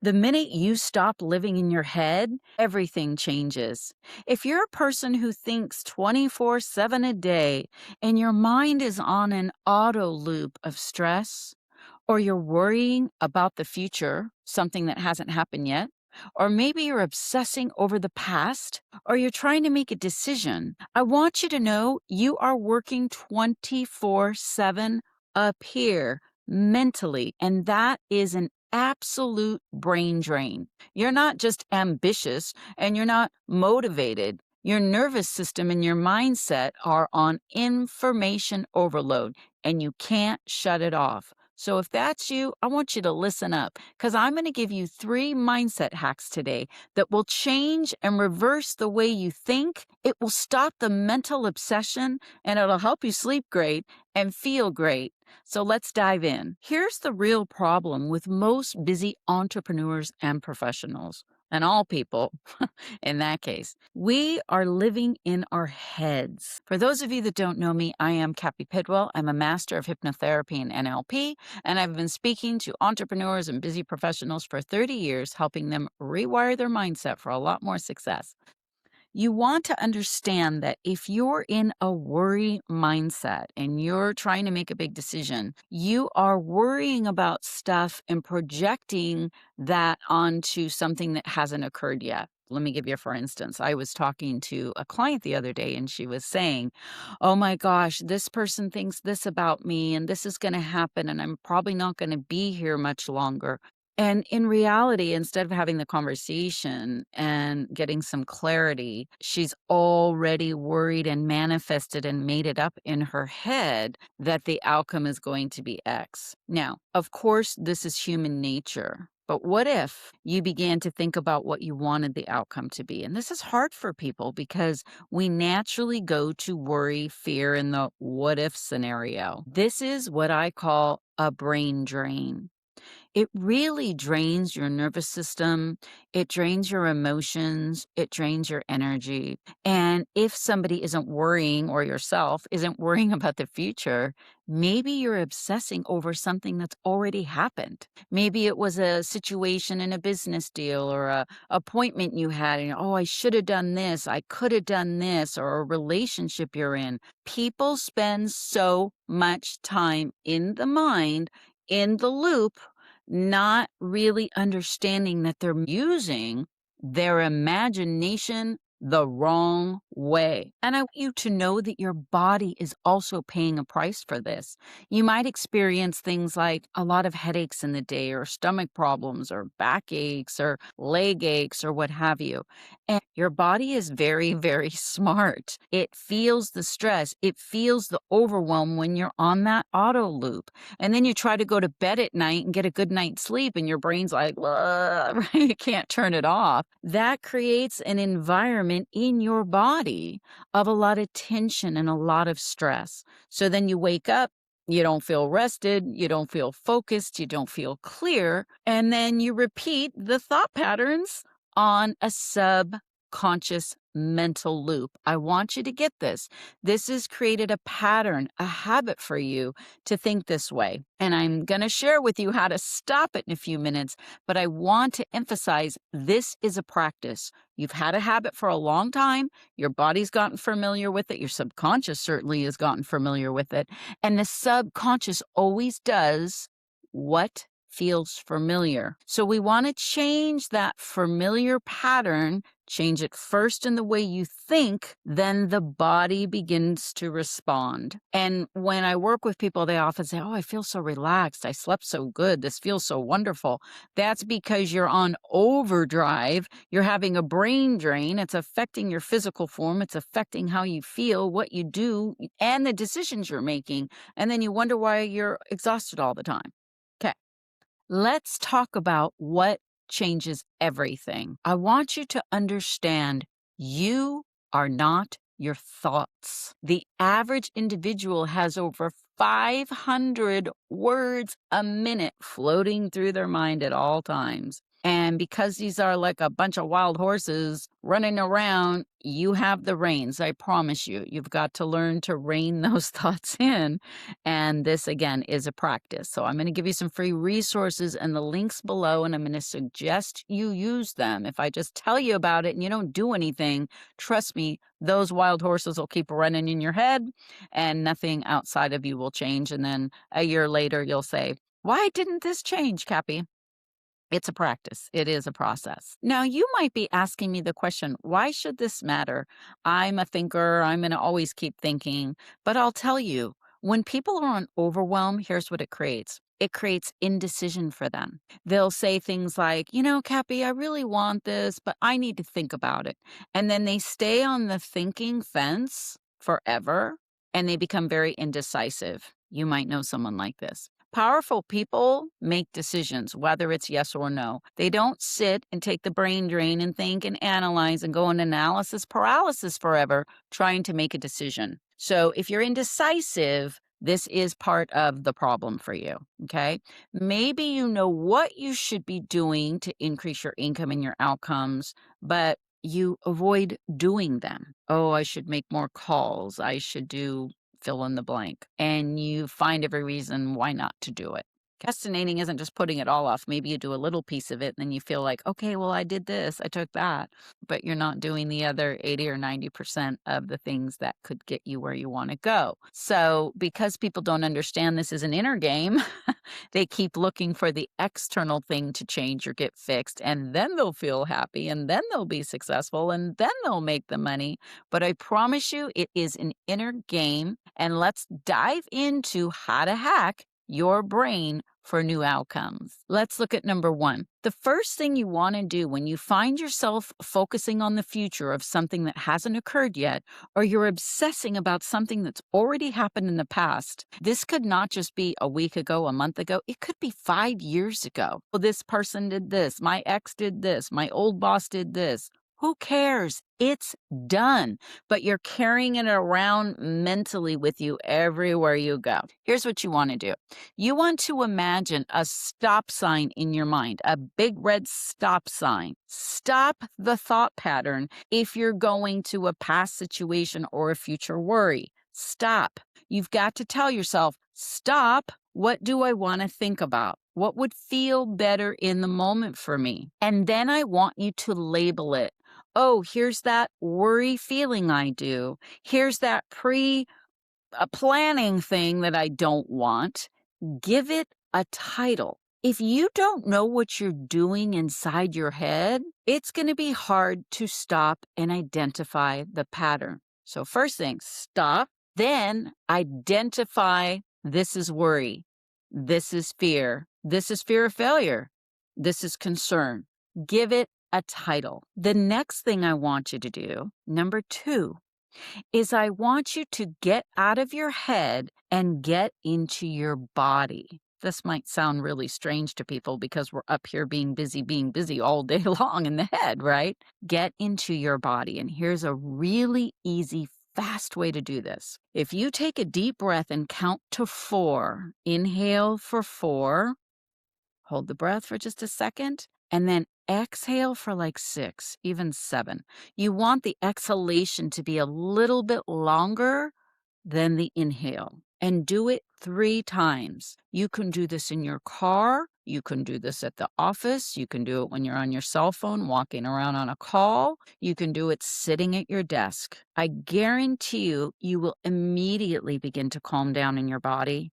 The minute you stop living in your head, everything changes. If you're a person who thinks 24/7 a day and your mind is on an auto loop of stress, or you're worrying about the future, something that hasn't happened yet, or maybe you're obsessing over the past, or you're trying to make a decision, I want you to know you are working 24/7 up here mentally, and that is an absolute brain drain. You're not just ambitious and you're not motivated. Your nervous system and your mindset are on information overload, and you can't shut it off. So if that's you, I want you to listen up because I'm going to give you 3 mindset hacks today that will change and reverse the way you think. It will stop the mental obsession and it'll help you sleep great and feel great. So let's dive in. Here's the real problem with most busy entrepreneurs and professionals, and all people in that case. We are living in our heads. For those of you that don't know me, I am Cappi Pidwell. I'm a master of hypnotherapy and NLP, and I've been speaking to entrepreneurs and busy professionals for 30 years, helping them rewire their mindset for a lot more success. You want to understand that if you're in a worry mindset and you're trying to make a big decision, you are worrying about stuff and projecting that onto something that hasn't occurred yet. Let me give you, for instance, I was talking to a client the other day and she was saying, "Oh my gosh, this person thinks this about me and this is going to happen and I'm probably not going to be here much longer." And in reality, instead of having the conversation and getting some clarity, she's already worried and manifested and made it up in her head that the outcome is going to be X. Now, of course, this is human nature. But what if you began to think about what you wanted the outcome to be? And this is hard for people because we naturally go to worry, fear, and the what if scenario. This is what I call a brain drain. It really drains your nervous system. It drains your emotions. It drains your energy. And if somebody isn't worrying or yourself isn't worrying about the future, maybe you're obsessing over something that's already happened. Maybe it was a situation in a business deal or a appointment you had and oh, I should have done this. I could have done this or a relationship you're in. People spend so much time in the mind, in the loop, not really understanding that they're using their imagination the wrong way. And I want you to know that your body is also paying a price for this. You might experience things like a lot of headaches in the day, or stomach problems, or backaches, or leg aches, or what have you. And your body is very, very smart. It feels the stress, it feels the overwhelm when you're on that auto loop. And then you try to go to bed at night and get a good night's sleep, and your brain's like, "Ugh," right? You can't turn it off. That creates an environment in your body of a lot of tension and a lot of stress. So then you wake up, you don't feel rested, you don't feel focused, you don't feel clear, and then you repeat the thought patterns on a subconscious mental loop. I want you to get this. This has created a pattern, a habit for you to think this way. And I'm going to share with you how to stop it in a few minutes, but I want to emphasize this is a practice. You've had a habit for a long time. Your body's gotten familiar with it. Your subconscious certainly has gotten familiar with it. And the subconscious always does what feels familiar. So we want to change that familiar pattern, change it first in the way you think, then the body begins to respond. And when I work with people, they often say, "Oh, I feel so relaxed. I slept so good. This feels so wonderful." That's because you're on overdrive. You're having a brain drain. It's affecting your physical form. It's affecting how you feel, what you do, and the decisions you're making. And then you wonder why you're exhausted all the time. Okay. Let's talk about what changes everything. I want you to understand you are not your thoughts. The average individual has over 500 words a minute floating through their mind at all times. And And because these are like a bunch of wild horses running around, you have the reins. I promise you. You've got to learn to rein those thoughts in. And this, again, is a practice. So I'm going to give you some free resources and the links below, and I'm going to suggest you use them. If I just tell you about it and you don't do anything, trust me, those wild horses will keep running in your head and nothing outside of you will change. And then a year later, you'll say, why didn't this change, Cappy? It's a practice. It is a process. Now, you might be asking me the question, why should this matter? I'm a thinker. I'm going to always keep thinking. But I'll tell you, when people are on overwhelm, here's what it creates. It creates indecision for them. They'll say things like, Cappy, I really want this, but I need to think about it. And then they stay on the thinking fence forever and they become very indecisive. You might know someone like this. Powerful people make decisions, whether it's yes or no. They don't sit and take the brain drain and think and analyze and go in analysis paralysis forever trying to make a decision. So if you're indecisive, this is part of the problem for you, okay? Maybe you know what you should be doing to increase your income and your outcomes, but you avoid doing them. Oh, I should make more calls. I should do fill in the blank, and you find every reason why not to do it. Procrastinating isn't just putting it all off. Maybe you do a little piece of it and then you feel like, okay, well, I did this, I took that, but you're not doing the other 80 or 90% of the things that could get you where you want to go. So because people don't understand this is an inner game, they keep looking for the external thing to change or get fixed, and then they'll feel happy, and then they'll be successful, and then they'll make the money. But I promise you, it is an inner game, and let's dive into how to hack your brain for new outcomes. Let's look at number 1. The first thing you want to do when you find yourself focusing on the future of something that hasn't occurred yet, or you're obsessing about something that's already happened in the past. This could not just be a week ago, a month ago. It could be 5 years ago. Well, this person did this. My ex did this. My old boss did this. Who cares? It's done, but you're carrying it around mentally with you everywhere you go. Here's what you want to do. You want to imagine a stop sign in your mind, a big red stop sign. Stop the thought pattern if you're going to a past situation or a future worry. Stop. You've got to tell yourself, stop. What do I want to think about? What would feel better in the moment for me? And then I want you to label it. Oh, here's that worry feeling I do. Here's that planning thing that I don't want. Give it a title. If you don't know what you're doing inside your head, it's going to be hard to stop and identify the pattern. So first thing, stop, then identify this is worry. This is fear. This is fear of failure. This is concern. Give it a title. The next thing I want you to do, number 2, is I want you to get out of your head and get into your body. This might sound really strange to people because we're up here being busy all day long in the head, right? Get into your body. And here's a really easy, fast way to do this. If you take a deep breath and count to 4, inhale for 4, hold the breath for just a second, and then exhale for like 6, even 7. You want the exhalation to be a little bit longer than the inhale, and do it 3 times. You can do this in your car. You can do this at the office. You can do it when you're on your cell phone, walking around on a call. You can do it sitting at your desk. I guarantee you, you will immediately begin to calm down in your body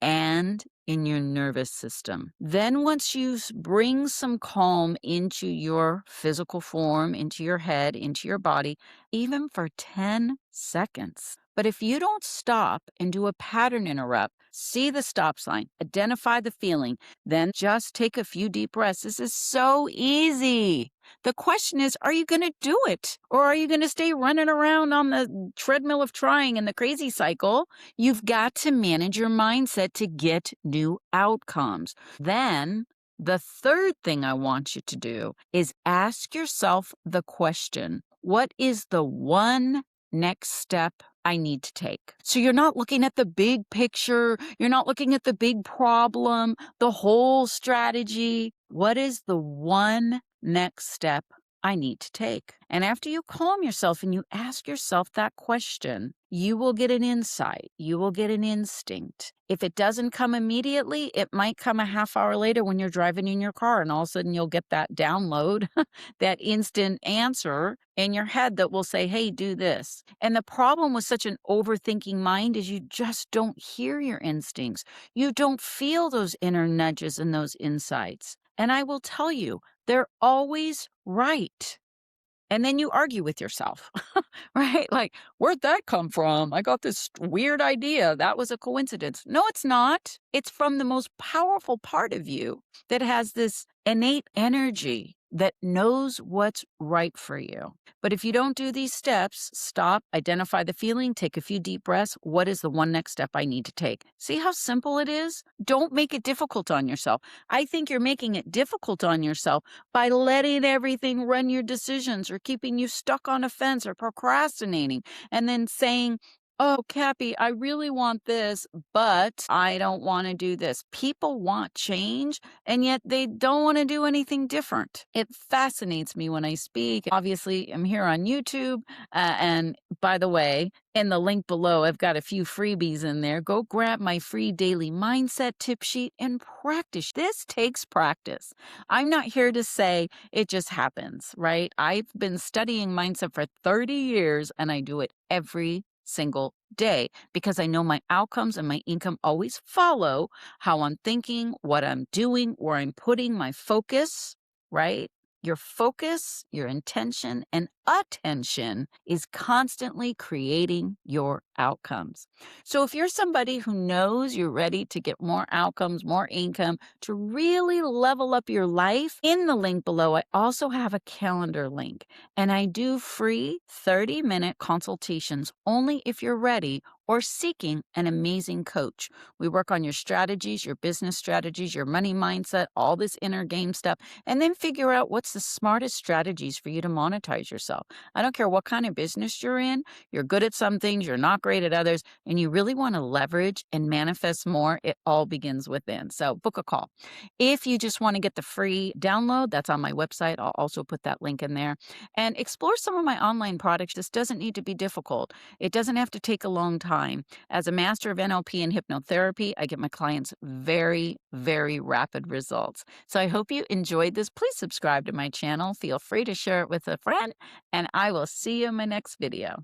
and in your nervous system. Then once you bring some calm into your physical form, into your head, into your body, even for 10 seconds. But if you don't stop and do a pattern interrupt, see the stop sign, identify the feeling, then just take a few deep breaths. This is so easy. The question is, are you going to do it? Or are you going to stay running around on the treadmill of trying in the crazy cycle? You've got to manage your mindset to get new outcomes. Then the third thing I want you to do is ask yourself the question, what is the one next step I need to take? So you're not looking at the big picture. You're not looking at the big problem, the whole strategy. What is the one next step I need to take? And after you calm yourself and you ask yourself that question, you will get an insight. You will get an instinct. If it doesn't come immediately, it might come a half hour later when you're driving in your car, and all of a sudden you'll get that download, that instant answer in your head that will say, hey, do this. And the problem with such an overthinking mind is you just don't hear your instincts. You don't feel those inner nudges and those insights. And I will tell you, they're always right. And then you argue with yourself, right? Like, where'd that come from? I got this weird idea. That was a coincidence. No, it's not. It's from the most powerful part of you that has this innate energy that knows what's right for you. But if you don't do these steps, stop, identify the feeling, take a few deep breaths. What is the one next step I need to take? See how simple it is? Don't make it difficult on yourself. I think you're making it difficult on yourself by letting everything run your decisions or keeping you stuck on a fence or procrastinating and then saying, oh, Cappy, I really want this, but I don't want to do this. People want change, and yet they don't want to do anything different. It fascinates me when I speak. Obviously, I'm here on YouTube. And by the way, in the link below, I've got a few freebies in there. Go grab my free daily mindset tip sheet and practice. This takes practice. I'm not here to say it just happens, right? I've been studying mindset for 30 years and I do it every single day because I know my outcomes and my income always follow how I'm thinking, what I'm doing, where I'm putting my focus, right? Your focus, your intention, and attention is constantly creating your outcomes. So if you're somebody who knows you're ready to get more outcomes, more income, to really level up your life, in the link below, I also have a calendar link. And I do free 30-minute consultations only if you're ready or seeking an amazing coach. We work on your strategies, your business strategies, your money mindset, all this inner game stuff, and then figure out what's the smartest strategies for you to monetize yourself. I don't care what kind of business you're in. You're good at some things, you're not great at others, and you really want to leverage and manifest more. It all begins within. So book a call. If you just want to get the free download, that's on my website. I'll also put that link in there. And explore some of my online products. This doesn't need to be difficult. It doesn't have to take a long time. As a master of NLP and hypnotherapy, I get my clients very, very rapid results. So I hope you enjoyed this. Please subscribe to my channel. Feel free to share it with a friend, and I will see you in my next video.